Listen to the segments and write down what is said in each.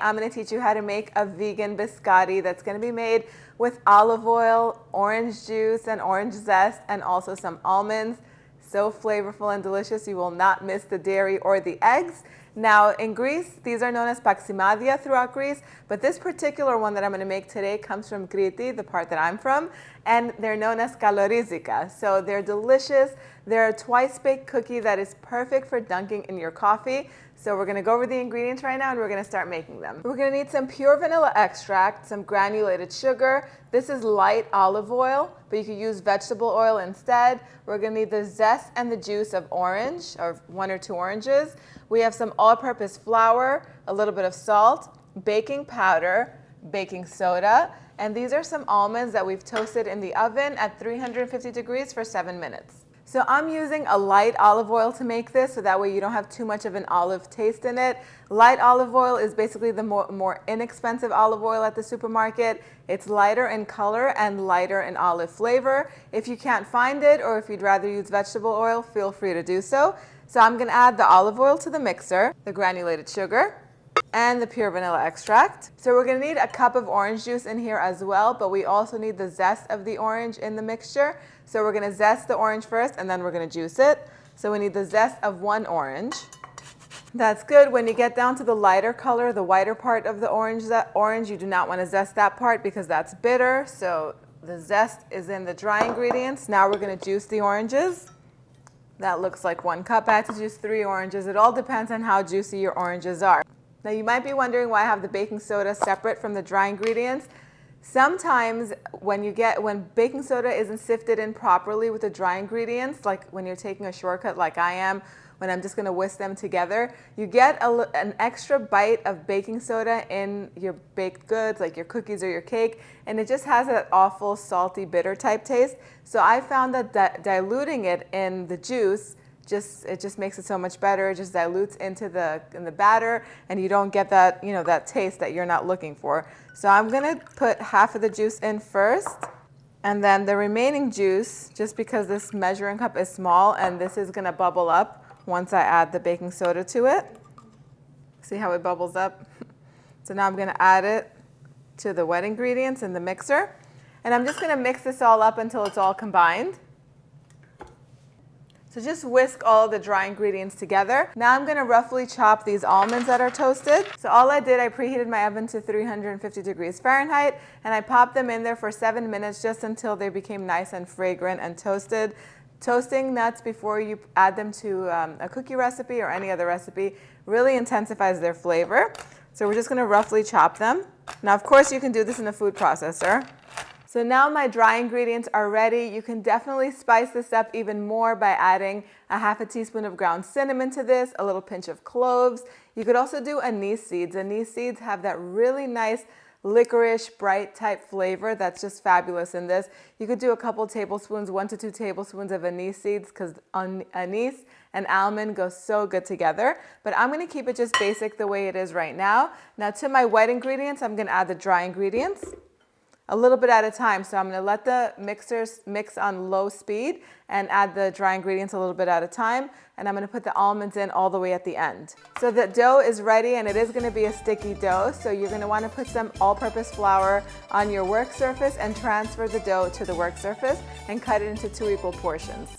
I'm going to teach you how to make a vegan biscotti that's going to be made with olive oil, orange juice, and orange zest, and also some almonds. So flavorful and delicious, you will not miss the dairy or the eggs. Now in Greece, these are known as Paximadia throughout Greece, but this particular one that I'm going to make today comes from Crete, the part that I'm from, and they're known as kalorizika. So they're delicious. They're a twice-baked cookie that is perfect for dunking in your coffee. So we're going to go over the ingredients right now and we're going to start making them. We're going to need some pure vanilla extract, some granulated sugar. This is light olive oil, but you could use vegetable oil instead. We're going to need the zest and the juice of orange, or 1 or 2 oranges. We have some all-purpose flour, a little bit of salt, baking powder, baking soda, and these are some almonds that we've toasted in the oven at 350 degrees for 7 minutes. So I'm using a light olive oil to make this, so that way you don't have too much of an olive taste in it. Light olive oil is basically the more inexpensive olive oil at the supermarket. It's lighter in color and lighter in olive flavor. If you can't find it, or if you'd rather use vegetable oil, feel free to do so. So I'm going to add the olive oil to the mixer, the granulated sugar, and the pure vanilla extract. So we're going to need a cup of orange juice in here as well, but we also need the zest of the orange in the mixture. So we're going to zest the orange first, and then we're going to juice it. So we need the zest of 1 orange. That's good. When you get down to the lighter color, the whiter part of the orange, you do not want to zest that part because that's bitter. So the zest is in the dry ingredients. Now we're going to juice the oranges. That looks like 1 cup. I had to juice 3 oranges. It all depends on how juicy your oranges are. Now you might be wondering why I have the baking soda separate from the dry ingredients. Sometimes when baking soda isn't sifted in properly with the dry ingredients, like when you're taking a shortcut like I am, when I'm just going to whisk them together, you get an extra bite of baking soda in your baked goods, like your cookies or your cake, and it just has that awful salty, bitter type taste. So I found that diluting it in the juice, it just makes it so much better. It just dilutes into the batter, and you don't get that, that taste that you're not looking for. So I'm going to put half of the juice in first, and then the remaining juice, just because this measuring cup is small and this is going to bubble up once I add the baking soda to it. See how it bubbles up? So now I'm going to add it to the wet ingredients in the mixer, and I'm just going to mix this all up until it's all combined. So just whisk all the dry ingredients together. Now I'm going to roughly chop these almonds that are toasted. So all I did, I preheated my oven to 350 degrees Fahrenheit, and I popped them in there for 7 minutes just until they became nice and fragrant and toasted. Toasting nuts before you add them to a cookie recipe or any other recipe really intensifies their flavor. So we're just going to roughly chop them. Now, of course, you can do this in a food processor. So now my dry ingredients are ready. You can definitely spice this up even more by adding a half a teaspoon of ground cinnamon to this, a little pinch of cloves. You could also do anise seeds. Anise seeds have that really nice licorice, bright type flavor that's just fabulous in this. You could do a couple tablespoons, 1 to 2 tablespoons of anise seeds, because anise and almond go so good together. But I'm going to keep it just basic the way it is right now. Now to my wet ingredients, I'm going to add the dry ingredients a little bit at a time. So I'm going to let the mixers mix on low speed and add the dry ingredients a little bit at a time. And I'm going to put the almonds in all the way at the end. So the dough is ready, and it is going to be a sticky dough. So you're going to want to put some all-purpose flour on your work surface and transfer the dough to the work surface and cut it into 2 equal portions.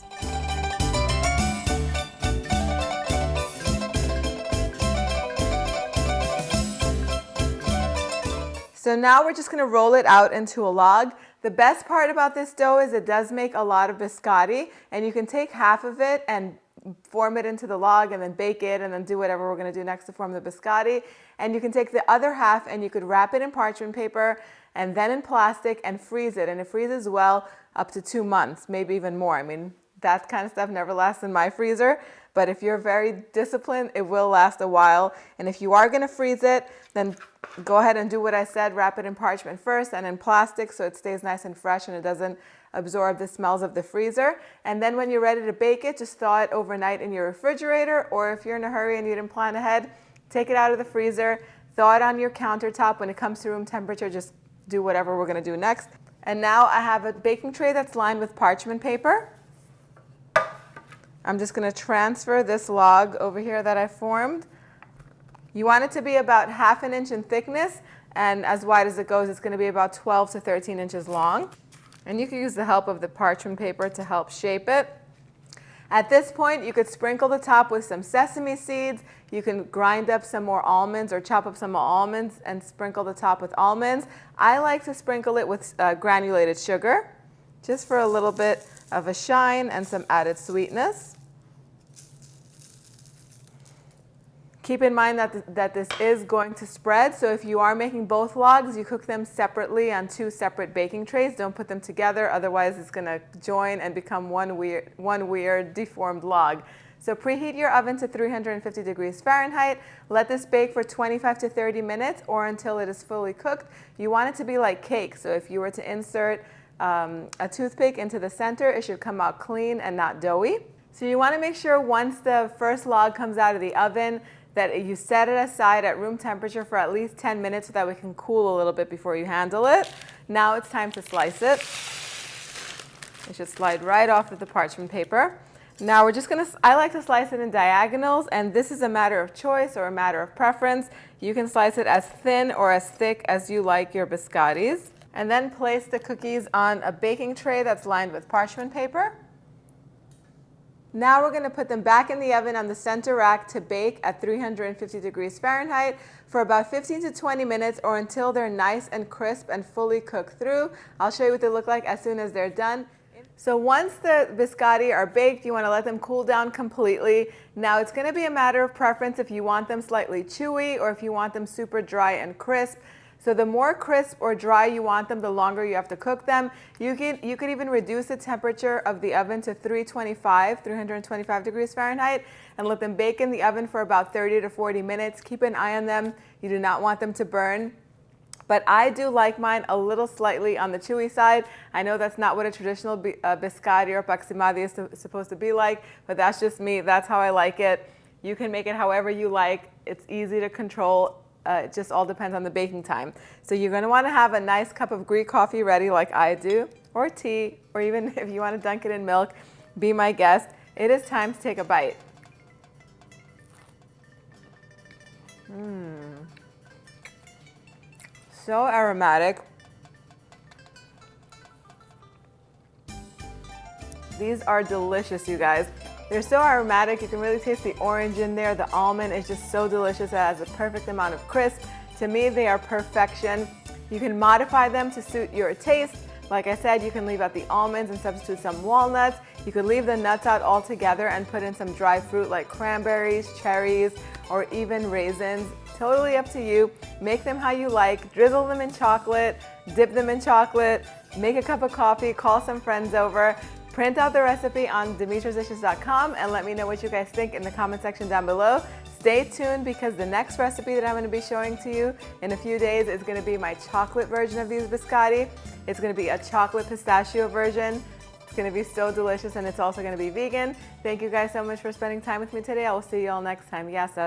So now we're just going to roll it out into a log. The best part about this dough is it does make a lot of biscotti, and you can take half of it and form it into the log and then bake it and then do whatever we're going to do next to form the biscotti. And you can take the other half and you could wrap it in parchment paper and then in plastic and freeze it. And it freezes well up to 2 months, maybe even more. I mean, that kind of stuff never lasts in my freezer. But if you're very disciplined, it will last a while. And if you are going to freeze it, then go ahead and do what I said. Wrap it in parchment first and in plastic so it stays nice and fresh and it doesn't absorb the smells of the freezer. And then when you're ready to bake it, just thaw it overnight in your refrigerator. Or if you're in a hurry and you didn't plan ahead, take it out of the freezer, thaw it on your countertop. When it comes to room temperature, just do whatever we're going to do next. And now I have a baking tray that's lined with parchment paper. I'm just going to transfer this log over here that I formed You want it to be about 1/2 inch in thickness, and as wide as it goes, it's going to be about 12 to 13 inches long. And you can use the help of the parchment paper to help shape it. At this point, you could sprinkle the top with some sesame seeds. You can grind up some more almonds or chop up some more almonds and sprinkle the top with almonds. I like to sprinkle it with granulated sugar, just for a little bit of a shine and some added sweetness. Keep in mind that this is going to spread, so if you are making both logs, you cook them separately on 2 separate baking trays. Don't put them together, otherwise it's going to join and become one weird deformed log. So preheat your oven to 350 degrees Fahrenheit. Let this bake for 25 to 30 minutes or until it is fully cooked. You want it to be like cake, so if you were to insert a toothpick into the center, it should come out clean and not doughy. So you want to make sure once the first log comes out of the oven that you set it aside at room temperature for at least 10 minutes so that we can cool a little bit before you handle it. Now it's time to slice it. It should slide right off of the parchment paper. Now we're just I like to slice it in diagonals, and this is a matter of choice or a matter of preference. You can slice it as thin or as thick as you like your biscottis. And then place the cookies on a baking tray that's lined with parchment paper. Now we're going to put them back in the oven on the center rack to bake at 350 degrees Fahrenheit for about 15 to 20 minutes or until they're nice and crisp and fully cooked through. I'll show you what they look like as soon as they're done. So once the biscotti are baked, you want to let them cool down completely. Now it's going to be a matter of preference if you want them slightly chewy or if you want them super dry and crisp. So the more crisp or dry you want them, the longer you have to cook them. You could even reduce the temperature of the oven to 325 degrees Fahrenheit and let them bake in the oven for about 30 to 40 minutes. Keep an eye on them. You do not want them to burn. But I do like mine a little slightly on the chewy side. I know that's not what a traditional biscotti or Paximadia is supposed to be like, but that's just me. That's how I like it. You can make it however you like. It's easy to control. It just all depends on the baking time. So you're going to want to have a nice cup of Greek coffee ready like I do, or tea, or even if you want to dunk it in milk, be my guest. It is time to take a bite. So aromatic. These are delicious, you guys. They're so aromatic, you can really taste the orange in there. The almond is just so delicious. It has a perfect amount of crisp. To me, they are perfection. You can modify them to suit your taste. Like I said, you can leave out the almonds and substitute some walnuts. You could leave the nuts out altogether and put in some dry fruit like cranberries, cherries, or even raisins. Totally up to you. Make them how you like. Drizzle them in chocolate, dip them in chocolate, make a cup of coffee, call some friends over. Print out the recipe on dimitrasdishes.com and let me know what you guys think in the comment section down below. Stay tuned because the next recipe that I'm going to be showing to you in a few days is going to be my chocolate version of these biscotti. It's going to be a chocolate pistachio version. It's going to be so delicious, and it's also going to be vegan. Thank you guys so much for spending time with me today. I will see you all next time. Yes, us.